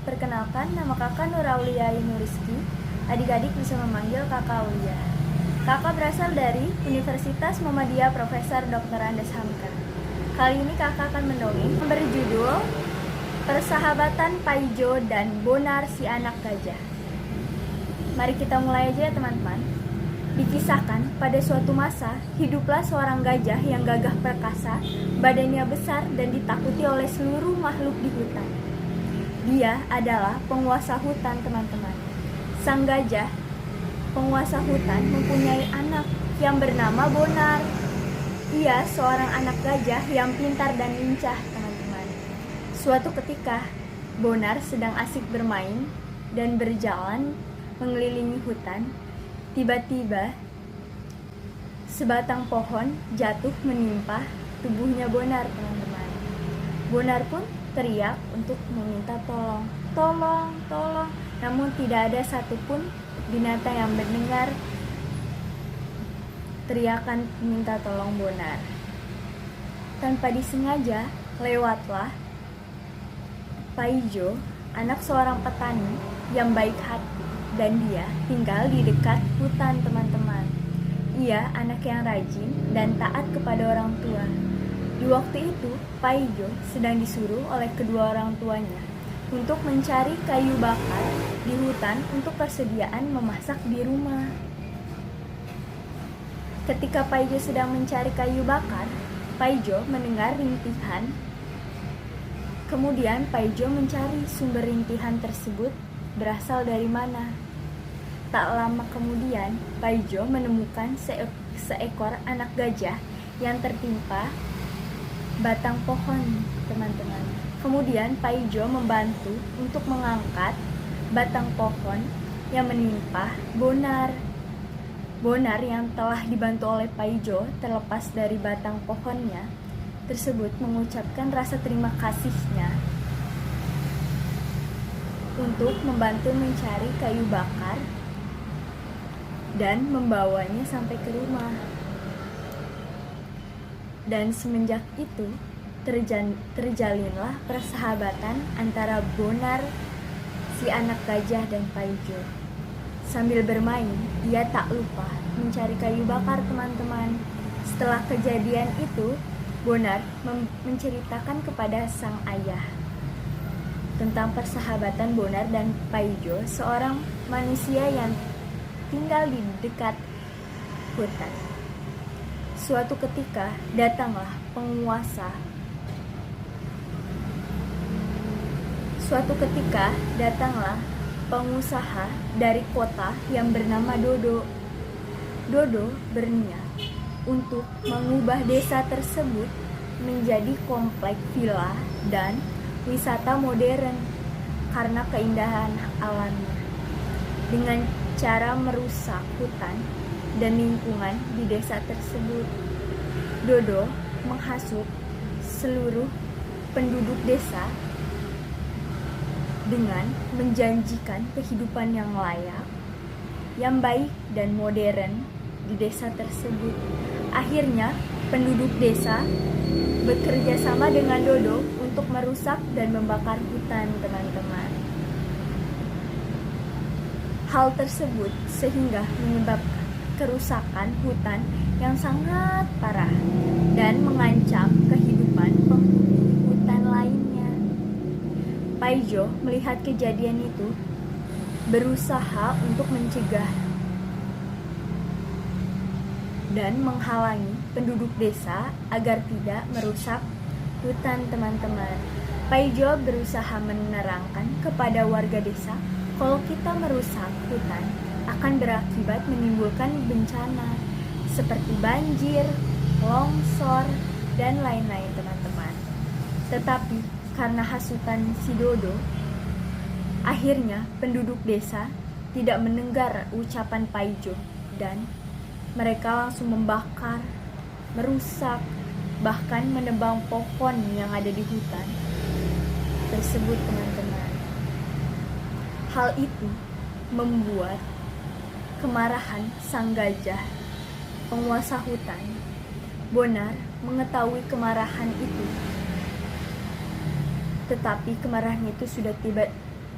Perkenalkan, nama kakak Nur Aulia Nuriski. Adik-adik bisa memanggil kakak Aulia. Kakak berasal dari Universitas Muhammadiyah Profesor Dr. Andes Hamka. Kali ini kakak akan mendongeng berjudul Persahabatan Paijo dan Bonar si anak gajah. Mari kita mulai aja ya teman-teman. Dikisahkan pada suatu masa, hiduplah seorang gajah yang gagah perkasa, badannya besar dan ditakuti oleh seluruh makhluk di hutan. Dia adalah penguasa hutan, teman-teman. Sang gajah, penguasa hutan, mempunyai anak yang bernama Bonar. Ia seorang anak gajah yang pintar dan lincah, teman-teman. Suatu ketika, Bonar sedang asik bermain dan berjalan mengelilingi hutan. Tiba-tiba, sebatang pohon jatuh menimpa tubuhnya Bonar, teman-teman. Bonar pun teriak untuk meminta tolong. Tolong, tolong. Namun tidak ada satupun binatang yang mendengar teriakan minta tolong Bonar. Tanpa disengaja, lewatlah Paijo, anak seorang petani yang baik hati, dan dia tinggal di dekat hutan, teman-teman. Ia anak yang rajin dan taat kepada orang tua. Di waktu itu, Paijo sedang disuruh oleh kedua orang tuanya untuk mencari kayu bakar di hutan untuk persediaan memasak di rumah. Ketika Paijo sedang mencari kayu bakar, Paijo mendengar rintihan. Kemudian Paijo mencari sumber rintihan tersebut berasal dari mana. Tak lama kemudian, Paijo menemukan seekor anak gajah yang tertimpa batang pohon, teman-teman. Kemudian Paijo membantu untuk mengangkat batang pohon yang menimpa Bonar. Bonar yang telah dibantu oleh Paijo terlepas dari batang pohonnya tersebut mengucapkan rasa terima kasihnya untuk membantu mencari kayu bakar dan membawanya sampai ke rumah. Dan semenjak itu terjalinlah persahabatan antara Bonar si anak gajah dan Paijo. Sambil bermain, ia tak lupa mencari kayu bakar, teman-teman. Setelah kejadian itu, Bonar menceritakan kepada sang ayah tentang persahabatan Bonar dan Paijo, seorang manusia yang tinggal di dekat hutan. Suatu ketika datanglah pengusaha dari kota yang bernama Dodo. Dodo berniat untuk mengubah desa tersebut menjadi kompleks villa dan wisata modern karena keindahan alamnya. Dengan cara merusak hutan dan lingkungan di desa tersebut, Dodo menghasut seluruh penduduk desa dengan menjanjikan kehidupan yang layak, yang baik dan modern di desa tersebut. Akhirnya, penduduk desa bekerja sama dengan Dodo untuk merusak dan membakar hutan, teman-teman. Hal tersebut sehingga menyebabkan kerusakan hutan yang sangat parah dan mengancam kehidupan penghuni hutan lainnya. Paijo melihat kejadian itu, berusaha untuk mencegah dan menghalangi penduduk desa agar tidak merusak hutan, teman-teman. Paijo berusaha menerangkan kepada warga desa kalau kita merusak hutan akan berakibat menimbulkan bencana seperti banjir, longsor, dan lain-lain, teman-teman. Tetapi karena hasutan si Dodo, akhirnya penduduk desa tidak mendengar ucapan Paijo dan mereka langsung membakar, merusak, bahkan menebang pohon yang ada di hutan tersebut, teman-teman. Hal itu membuat kemarahan sang gajah, penguasa hutan. Bonar mengetahui kemarahan itu, tetapi kemarahan itu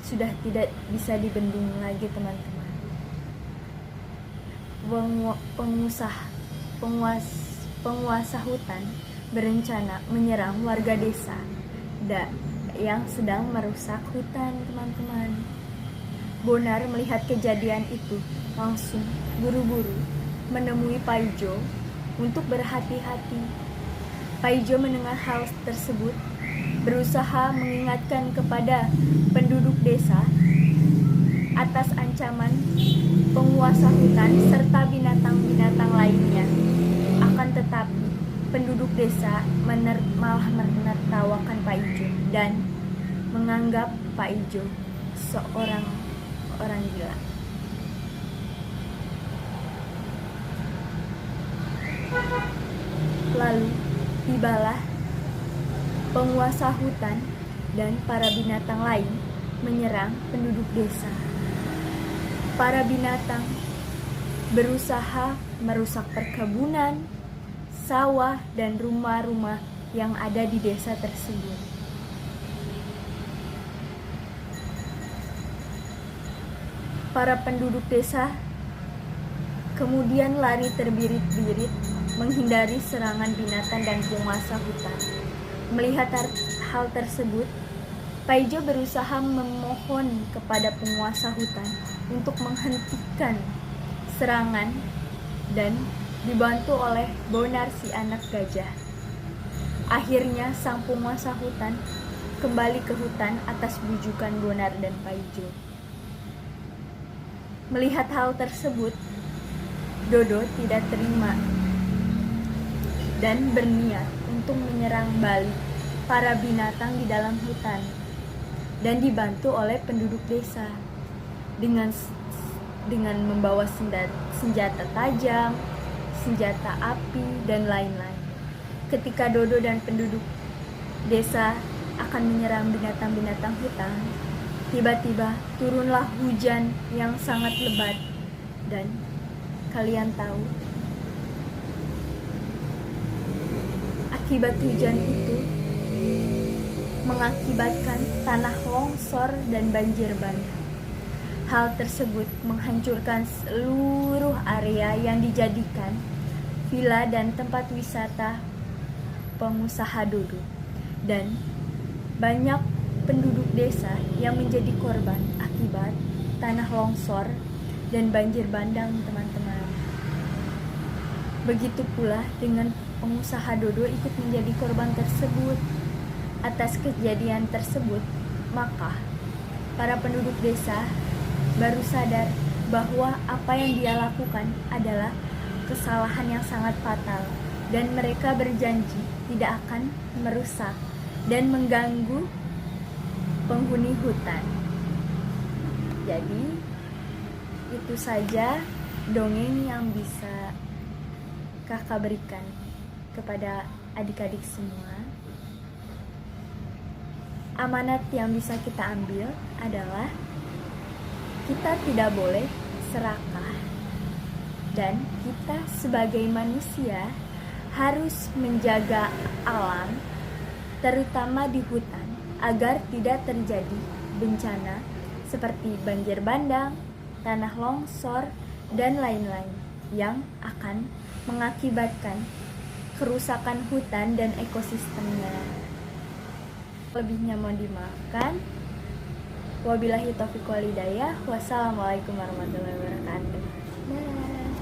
sudah tidak bisa dibendung lagi, teman-teman. Penguasa hutan berencana menyerang warga desa yang sedang merusak hutan, teman-teman. Bonar melihat kejadian itu langsung buru-buru menemui Paijo untuk berhati-hati. Paijo mendengar hal tersebut, berusaha mengingatkan kepada penduduk desa atas ancaman penguasa hutan serta binatang-binatang lainnya. Akan tetapi penduduk desa malah menertawakan Paijo dan menganggap Paijo seorang orang gila. Lalu tibalah penguasa hutan dan para binatang lain menyerang penduduk desa. Para binatang berusaha merusak perkebunan, sawah, dan rumah-rumah yang ada di desa tersebut. Para penduduk desa kemudian lari terbirit-birit menghindari serangan binatang dan penguasa hutan. Melihat hal tersebut, Paijo berusaha memohon kepada penguasa hutan untuk menghentikan serangan dan dibantu oleh Bonar si anak gajah. Akhirnya sang penguasa hutan kembali ke hutan atas bujukan Bonar dan Paijo. Melihat hal tersebut, Dodo tidak terima dan berniat untuk menyerang balik para binatang di dalam hutan dan dibantu oleh penduduk desa dengan membawa senjata tajam, senjata api, dan lain-lain. Ketika Dodo dan penduduk desa akan menyerang binatang-binatang hutan, tiba-tiba turunlah hujan yang sangat lebat. Dan kalian tahu, akibat hujan itu mengakibatkan tanah longsor dan banjir bandang. Hal tersebut menghancurkan seluruh area yang dijadikan villa dan tempat wisata pengusaha Dodo, dan banyak penduduk desa yang menjadi korban akibat tanah longsor dan banjir bandang, teman-teman. Begitu pula dengan pengusaha Dodo ikut menjadi korban tersebut. Atas kejadian tersebut, maka para penduduk desa baru sadar bahwa apa yang dia lakukan adalah kesalahan yang sangat fatal, dan mereka berjanji tidak akan merusak dan mengganggu penghuni hutan. Jadi itu saja dongeng yang bisa kakak berikan kepada adik-adik semua. Amanat yang bisa kita ambil adalah kita tidak boleh serakah, dan kita sebagai manusia harus menjaga alam, terutama di hutan, agar tidak terjadi bencana seperti banjir bandang, tanah longsor, dan lain-lain yang akan mengakibatkan kerusakan hutan dan ekosistemnya. Lebihnya mohon dimaafkan. Wabillahi taufiq wal hidayah. Wassalamualaikum warahmatullahi wabarakatuh. Dadah.